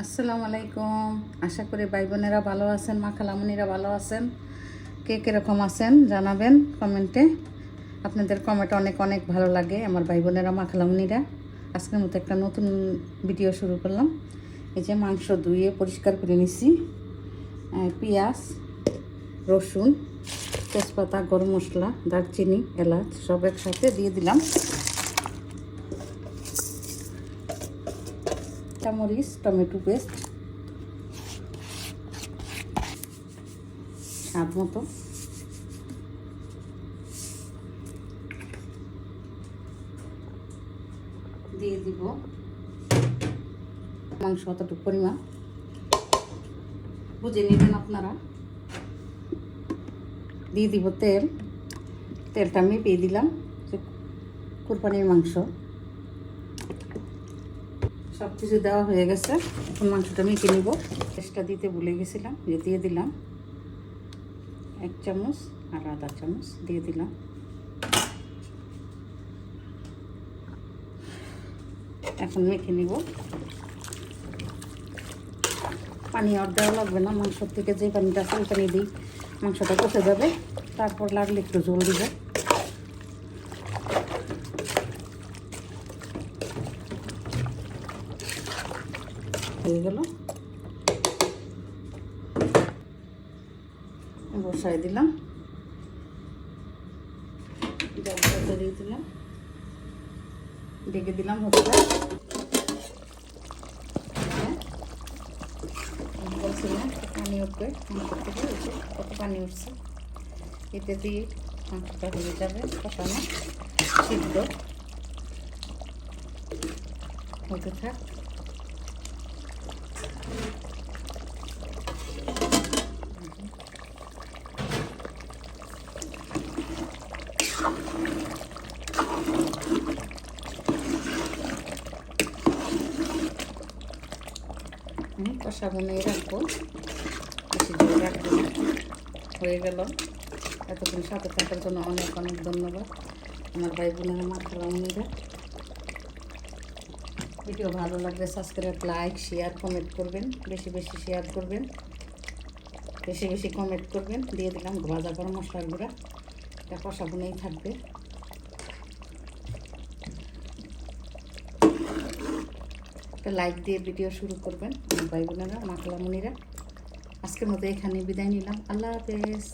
আসসালামু আলাইকুম। আশা করি ভাই বোনেরা ভালো আছেন, মা খালামণিরা ভালো আছেন। কে কীরকম আছেন জানাবেন কমেন্টে। আপনাদের কমেন্ট অনেক অনেক ভালো লাগে আমার ভাই বোনেরা, মা খালামণিরা। আজকের মতো একটা নতুন ভিডিও শুরু করলাম। এই যে মাংস ধুয়ে পরিষ্কার করে নিছি, পেঁয়াজ, রসুন, তেজপাতা, গরম মশলা, দারচিনি, এলাচ সব একসাথে দিয়ে দিলাম। মরিচ, টমেটো পেস্ট স্বাদ মতো, দিয়ে দিব মাংস অতটুকু পরিমাণ বুঝে নেবেন আপনারা। দিয়ে দিব তেলটা মেপে দিলাম। কুরবানির মাংস সব কিছু দেওয়া হয়ে গেছে, এখন মাংসটা মেখে নিব। পেস্টটা দিতে ভুলে গেছিলাম, দিয়ে দিলাম 1 চামচ আর আধা চামচ দিয়ে দিলাম। এখন মেখে নিব। পানি আর দেওয়া লাগবে না, মাংসর থেকে যে পানিটা আছে ওই পানি দিই মাংসটা কষে যাবে। তারপর লাগলে একটু ঝোল দিব। হয়ে গেল, বসাই দিলাম, জলটা দিয়ে দিলাম, ঢেকে দিলাম। হচ্ছে বলছিলাম পানি উঠবে মাংস থেকে, কত পানি উঠছে। এতে দিয়ে মাংসটা হয়ে যাবে কষানো, সিদ্ধ হতে থাক। কষা বনিয়ে রাখবো, বেশি জোর রাখবো না। হয়ে গেল। এতক্ষণ সাথে থাকার জন্য অনেক অনেক ধন্যবাদ আমার ভাই বোনেরা, মা খালামণিরা। ভিডিও ভালো লাগলে সাবস্ক্রাইব, লাইক, শেয়ার, কমেন্ট করবেন। বেশি বেশি শেয়ার করবেন, বেশি বেশি কমেন্ট করবেন। দিয়ে দিলাম ভাজা গরম মশলার গুঁড়া, এটা কষা বনেই থাকবে। একটা লাইক দিয়ে ভিডিও শুরু করবেন আমার ভাই বোনেরা, মা খালামণিরা। আজকের মতো এখানে বিদায় নিলাম। আল্লাহ হাফেজ।